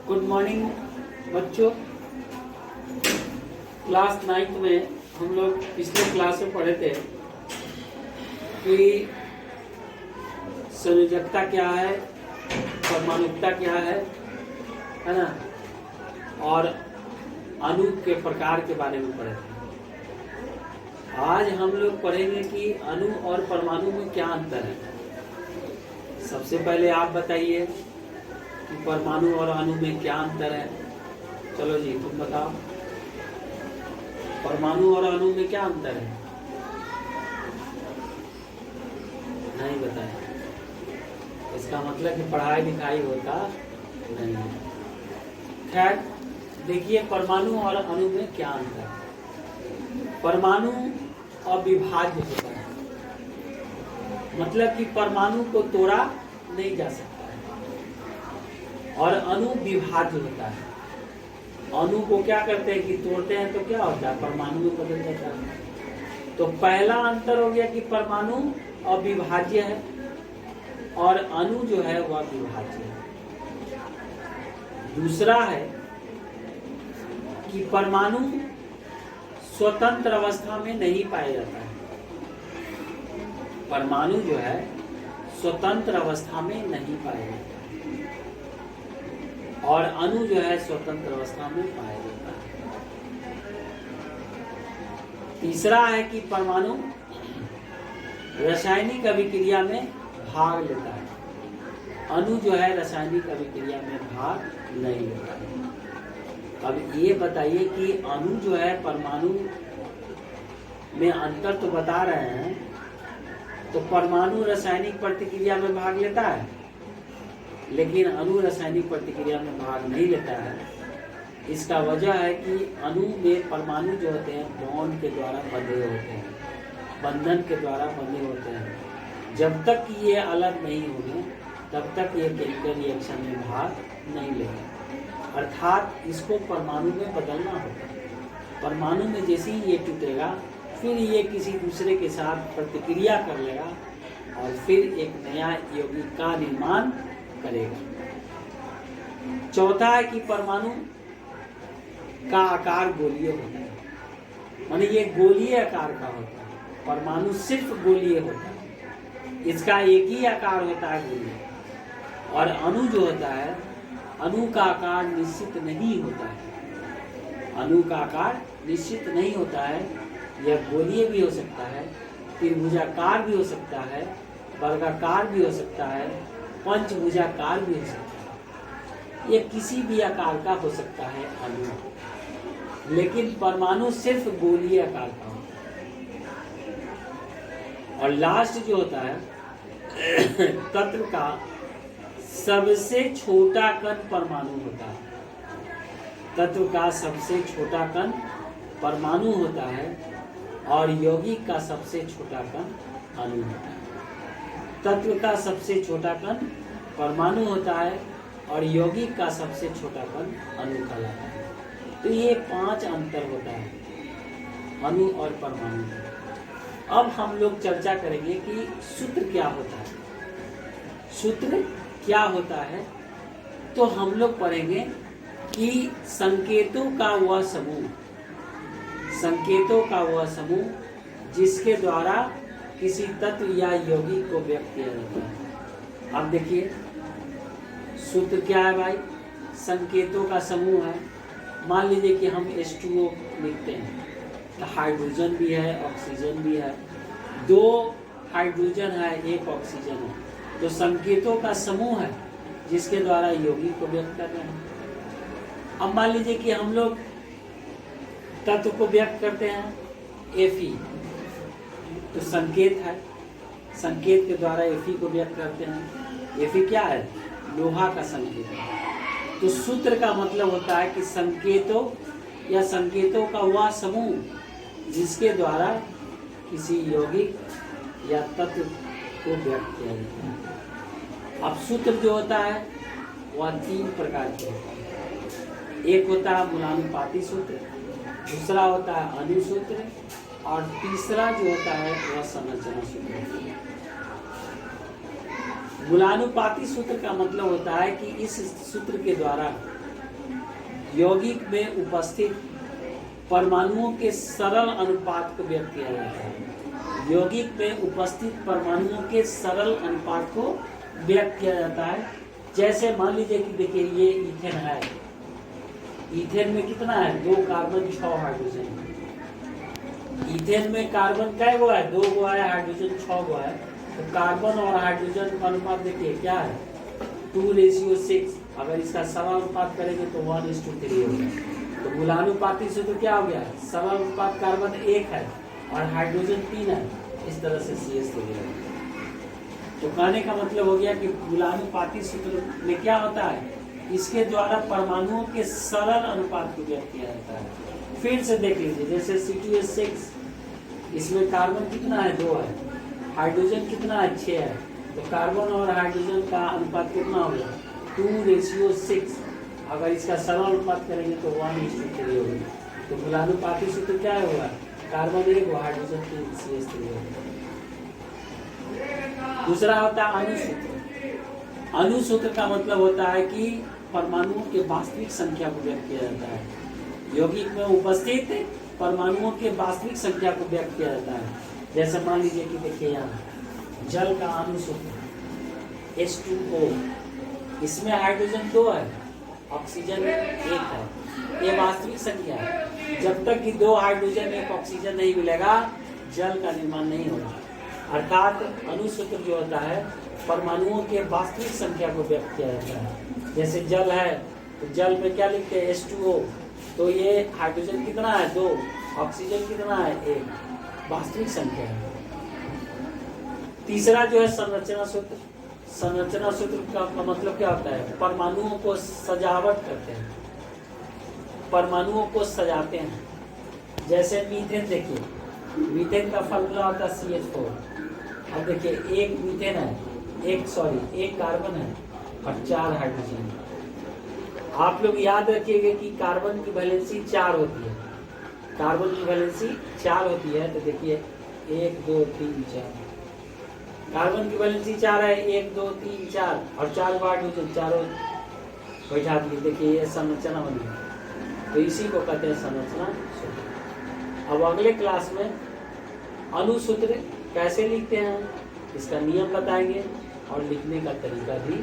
Good morning बच्चों। Class 9th में हम लोग पिछले क्लास में पढ़े थे कि संयोजकता क्या है, परमाणुकता क्या है ना, और अणु के प्रकार के बारे में पढ़े थे। आज हम लोग पढ़ेंगे कि अणु और परमाणु में क्या अंतर है। सबसे पहले आप बताइए कि परमाणु और अणु में क्या अंतर है। चलो जी, तुम बताओ, परमाणु और अणु में क्या अंतर है। नहीं बताया, इसका मतलब कि पढ़ाई लिखाई होता नहीं है। खैर देखिए, परमाणु और अणु में क्या अंतर है। परमाणु अविभाज्य होता है, मतलब कि परमाणु को तोड़ा नहीं जा सकता है। और अणु विभाज्य होता है। अणु को क्या करते हैं कि तोड़ते हैं तो क्या होता है, परमाणु में बदल जाता है। तो पहला अंतर हो गया कि परमाणु अविभाज्य है और अणु जो है वह विभाज्य है। दूसरा है कि परमाणु स्वतंत्र अवस्था में नहीं पाया जाता है। परमाणु जो है स्वतंत्र अवस्था में नहीं पाया जाता है और अणु जो है स्वतंत्र अवस्था में पाया जाता है। तीसरा है कि परमाणु रासायनिक अभिक्रिया में भाग लेता है, अणु जो है रासायनिक अभिक्रिया में भाग नहीं लेता है। अब ये बताइए कि अणु जो है परमाणु में अंतर तो बता रहे हैं, तो परमाणु रासायनिक प्रतिक्रिया में भाग लेता है लेकिन अणु रासायनिक प्रतिक्रिया में भाग नहीं लेता है। इसका वजह है कि अणु में परमाणु जो होते हैं बॉन्ड के द्वारा बंधे होते हैं, बंधन के द्वारा बंधे होते हैं। जब तक ये अलग नहीं होंगे तब तक ये केमिकल रिएक्शन में भाग नहीं लेंगे, अर्थात इसको परमाणु में बदलना होगा। परमाणु में जैसे ही ये टूटेगा फिर ये किसी दूसरे के साथ प्रतिक्रिया कर लेगा और फिर एक नया यौगिक का निर्माण करेगा। चौथा है कि परमाणु का आकार गोलीय होता है, माने ये गोलीय आकार का होता है। परमाणु सिर्फ गोलीय होता है, इसका एक ही आकार होता है गोलीय। और अणु जो होता है, अणु का आकार निश्चित नहीं होता है। अणु का आकार निश्चित नहीं होता है, यह गोलीय भी हो सकता है, त्रिभुजाकार भी हो सकता है, वर्गाकार भी हो सकता है, पंचभुजाकार भी हो सकता है। ये किसी भी आकार का हो सकता है अणु, लेकिन परमाणु सिर्फ गोलीय आकार का होता है। और लास्ट जो होता है तत्व का सबसे छोटा कण परमाणु होता है। तत्व का सबसे छोटा कण परमाणु होता है और यौगिक का सबसे छोटा कण अणु होता है। तत्व का सबसे छोटा कण परमाणु होता है और यौगिक का सबसे छोटा कण अणु कहलाता है। तो ये 5 अंतर होता है अणु और परमाणु में। अब हम लोग चर्चा करेंगे कि सूत्र क्या होता है। सूत्र क्या होता है तो हम लोग पढ़ेंगे कि संकेतों का वह समूह, संकेतों का वह समूह जिसके द्वारा किसी तत्व या यौगिक को व्यक्त किया जाता है। अब देखिए सूत्र क्या है भाई, संकेतों का समूह है। मान लीजिए कि हम H2O लिखते हैं तो हाइड्रोजन भी है, ऑक्सीजन भी है, 2 हाइड्रोजन है, 1 ऑक्सीजन है। तो संकेतों का समूह है जिसके द्वारा यौगिक को व्यक्त कर रहे हैं। अब मान लीजिए कि हम लोग तत्व को व्यक्त करते हैं Fe, तो संकेत है, संकेत के द्वारा Fe को व्यक्त करते हैं। Fe क्या है, लोहा का संकेत है। तो सूत्र का मतलब होता है कि संकेतों या संकेतों का वह समूह जिसके द्वारा किसी यौगिक या तत्व को व्यक्त किया जाता है। अब सूत्र जो होता है वह 3 प्रकार के होता है। एक होता है मूलानुपाती सूत्र, दूसरा होता है अणु सूत्र और तीसरा जो होता है वह संरचना सूत्र होता है। मूलानुपाती सूत्र का मतलब होता है कि इस सूत्र के द्वारा यौगिक में उपस्थित परमाणुओं के सरल अनुपात को व्यक्त किया जाता है। यौगिक में उपस्थित परमाणुओं के सरल अनुपात को व्यक्त किया जाता है। जैसे मान लीजिए कि देखिए ये ईथेन है, ईथेन में कितना है, 2 कार्बन 6 हाइड्रोजन। ईथेन में कार्बन कै गो है, 2 गो है, हाइड्रोजन 6 गो है। तो कार्बन और हाइड्रोजन का अनुपात देखिए क्या है, 2:6। अगर इसका सरल अनुपात करेंगे तो 1:3 होगा। तो मूलानुपाती सूत्र क्या हो गया, सरल अनुपात कार्बन 1 है और हाइड्रोजन 3 है, इस तरह से CH हो गया। तो कहने का मतलब हो गया कि मूलानुपाती सूत्र में क्या होता है, इसके द्वारा परमाणुओं के सरल अनुपात को व्यक्त किया जाता है। फिर से देख लीजिए, जैसे C2H6, इसमें कार्बन कितना है, 2 है, हाइड्रोजन कितना है, 6 है। तो कार्बन और हाइड्रोजन का अनुपात कितना हो गया, 2:6। अगर इसका सरल अनुपात करेंगे तो 1:3 होगा। तो मूलानुपाती सूत्र क्या होगा, कार्बन 1 और हाइड्रोजन 3, CH3 होगा। दूसरा होता है अणुसूत्र। अणुसूत्र का मतलब होता है कि परमाणुओं के वास्तविक संख्या को व्यक्त किया जाता है। यौगिक में उपस्थित परमाणुओं के वास्तविक संख्या को व्यक्त किया जाता है। जैसे मान लीजिए कि देखिए यहाँ जल का अणुसूत्र H2O, इसमें हाइड्रोजन 2 है, ऑक्सीजन 1 है। ये वास्तविक संख्या है। जब तक कि 2 हाइड्रोजन 1 ऑक्सीजन नहीं मिलेगा, जल का निर्माण नहीं होगा। अर्थात अणुसूत्र जो होता है परमाणुओं के वास्तविक संख्या को व्यक्त किया जाता है। जैसे जल है तो जल में क्या लिखते हैं, H2O। तो ये हाइड्रोजन कितना है, 2, ऑक्सीजन कितना है, 1, वास्तविक संख्या है। तीसरा जो है संरचना सूत्र। संरचना सूत्र का मतलब क्या होता है, परमाणुओं को सजावट करते हैं, परमाणुओं को सजाते हैं। जैसे मीथेन देखिए, मीथेन का फॉर्मूला होता है CH4। अब देखिए एक मीथेन है, एक कार्बन है और 4 हाइड्रोजन। आप लोग याद रखिएगा कि कार्बन की वैलेंसी 4 होती है, कार्बन की वैलेंसी 4 होती है। तो देखिए 1 2 3 4, कार्बन की वैलेंसी 4 है, 1 2 3 4 और 4 हाइड्रोजन, चारों बैठा दिए। देखिए ये संरचना बन गई। तो इसी को कहते हैं संरचना सूत्र। अब अगले क्लास में अणुसूत्र कैसे लिखते हैं, इसका नियम बताएंगे और लिखने का तरीका भी